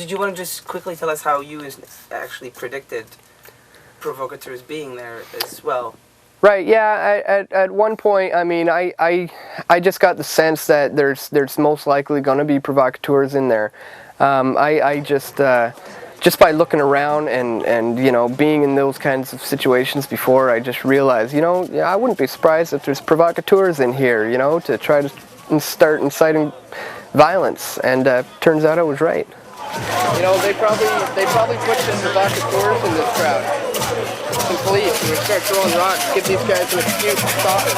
did you want to just quickly tell us how you actually predicted provocateurs being there as well? Right. Yeah. At one point, I mean, I just got the sense that there's most likely going to be provocateurs in there. I just by looking around and you know, being in those kinds of situations before, I just realized, you know, I wouldn't be surprised if there's provocateurs in here, you know, to try to start inciting violence. And turns out I was right. You know, they probably put some provocateurs in this crowd. Some police who would start throwing rocks, give these guys an excuse to stop it.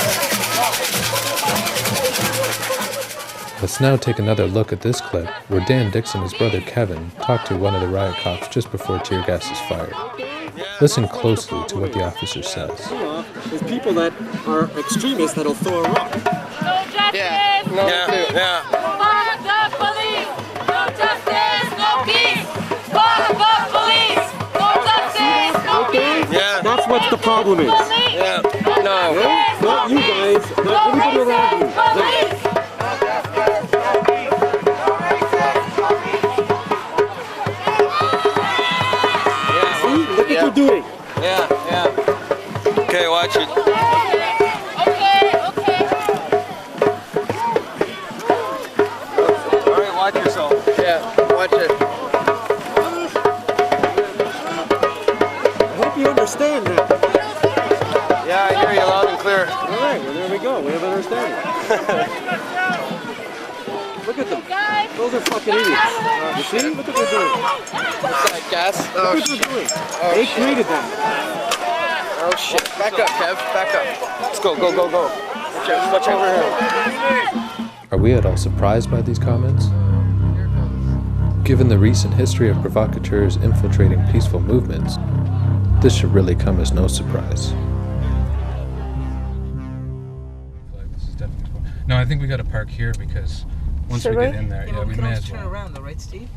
Let's now take another look at this clip where Dan Dixon and his brother Kevin talk to one of the riot cops just before tear gas is fired. Listen closely to what the officer says. There's people that are extremists that'll throw a rock. No justice! Yeah, no, Fuck the police! No justice, no peace! Fuck the police! No justice, no peace! Yeah. That's what the problem is. Yeah. no. Not you guys, not anybody around you. Police! See? Look what you're doing. Yeah. Okay, watch it. Okay. All right, watch yourself. Yeah, watch it. I hope you understand that. Yeah, I hear you loud and clear. All right, well, there we go. We have an understanding. Look at them. Those are fucking idiots. You see? Look what they're doing. What's that, gas? Look Oh, what they're doing. They created them. oh shit. Back up, Kev. Back up. Let's go. Watch over here. Are we at all surprised by these comments? Given the recent history of provocateurs infiltrating peaceful movements, this should really come as no surprise. No, I think we got to park here because once we get in there, yeah, we may as turn well. around though, right, Steve?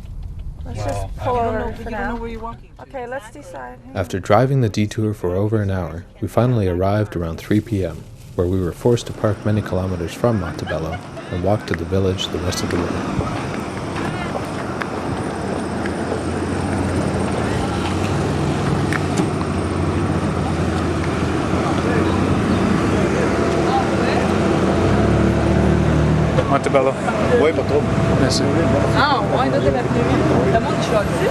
Let's Well, just pull over You for don't now. know where you're walking to. Okay, let's decide. After driving the detour for over an hour, we finally arrived around 3 p.m., where we were forced to park many kilometers from Montebello and walk to the village the rest of the way. Montebello. Oui, pas trop. Merci. Ah, ouais, là, t'es la première. Le monde choisit.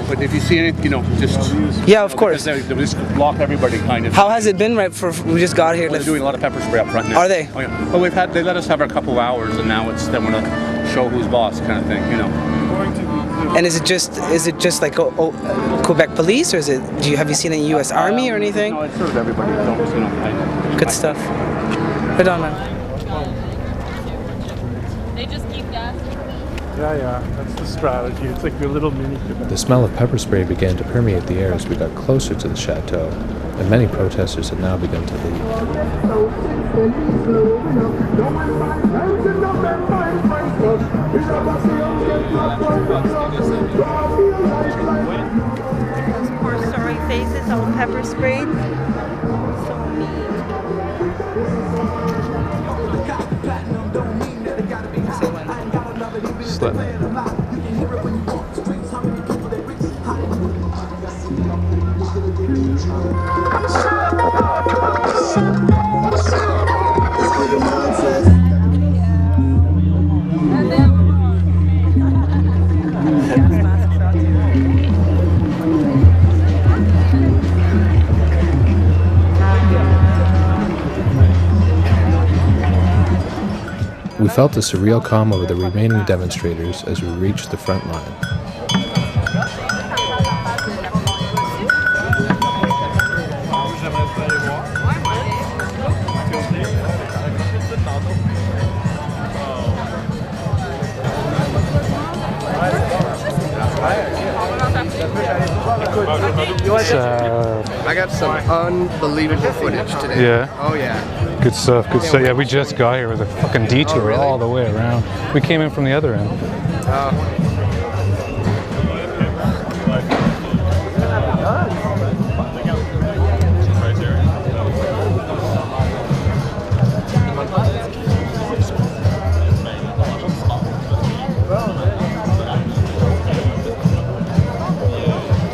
But if you see anything, you know, just... Yeah, of course. They just block everybody, kind of. How has it been right we just got here? They're doing a lot of pepper spray up front now. Are they? Oh, yeah. Well, they let us have a couple of hours, and now it's then we're gonna show who's boss, kind of thing, you know. And is it just like Quebec police, or have you seen any U.S. Army or anything? No, it serves everybody. You know, Good stuff. Right on, man. They just keep gas. Yeah, that's the strategy. It's like your little mini Quebec. The smell of pepper spray began to permeate the air as we got closer to the chateau, and many protesters had now begun to leave. Those poor sorry faces all pepper sprayed. So mean. Just let me. We felt a surreal calm over the remaining demonstrators as we reached the front line. I got some unbelievable footage today. Yeah. Oh yeah. Good stuff. Yeah, we just got here with a fucking detour really? all the way around. We came in from the other end.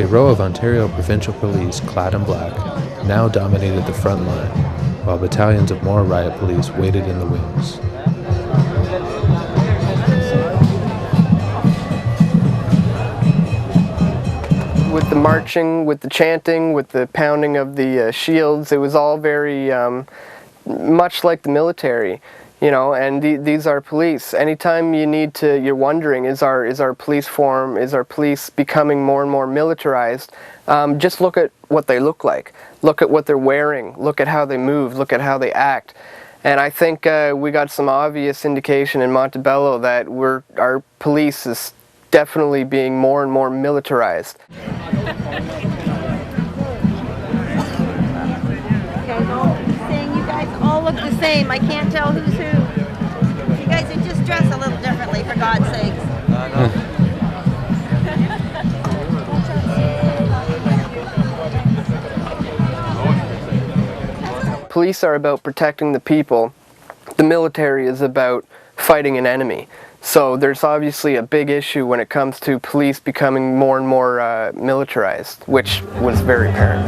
row of Ontario provincial police, clad in black, now dominated the front line, while battalions of more riot police waited in the wings. With the marching, with the chanting, with the pounding of the shields, it was all very much like the military, you know. And these are police. Anytime you're wondering, is our police form, is our police becoming more and more militarized? Just look at what they look like. Look at what they're wearing. Look at how they move. Look at how they act. And I think we got some obvious indication in Montebello that our police is definitely being more and more militarized. Saying you guys all look the same. I can't tell who's who. You guys are just dressed a little differently, for God's sakes. Police are about protecting the people. The military is about fighting an enemy. So there's obviously a big issue when it comes to police becoming more and more militarized, which was very apparent.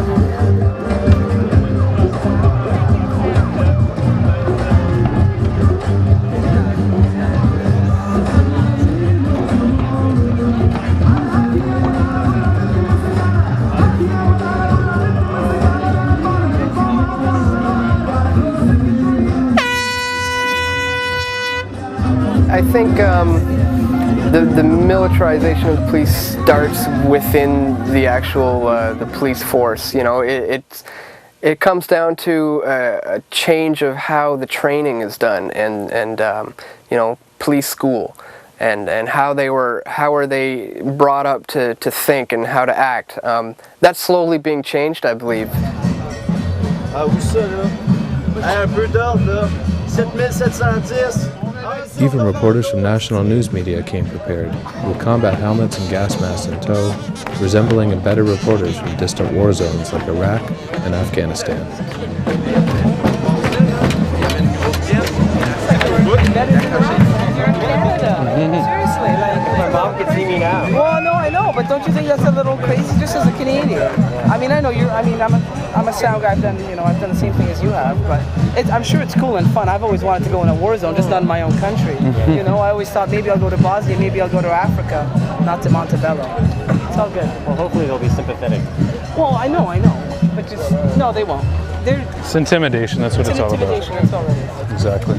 I think the militarization of the police starts within the actual the police force. You know, it comes down to a change of how the training is done, and you know, police school, and how are they brought up to think and how to act. That's slowly being changed, I believe. Even reporters from national news media came prepared, with combat helmets and gas masks in tow, resembling embedded reporters from distant war zones like Iraq and Afghanistan. Seriously, like my mom can see me now. Well, no, I know, but don't you think that's a little crazy, just as a Canadian? I mean, I know you're. I mean, I'm a sound guy. I've done the same thing as you have, but I'm sure it's cool and fun. I've always wanted to go in a war zone, just not in my own country. You know, I always thought maybe I'll go to Bosnia, maybe I'll go to Africa, not to Montebello. It's all good. Well, hopefully they'll be sympathetic. Well, I know, but just no, they won't. It's intimidation. That's what it's all about. Intimidation. That's all it is. Exactly.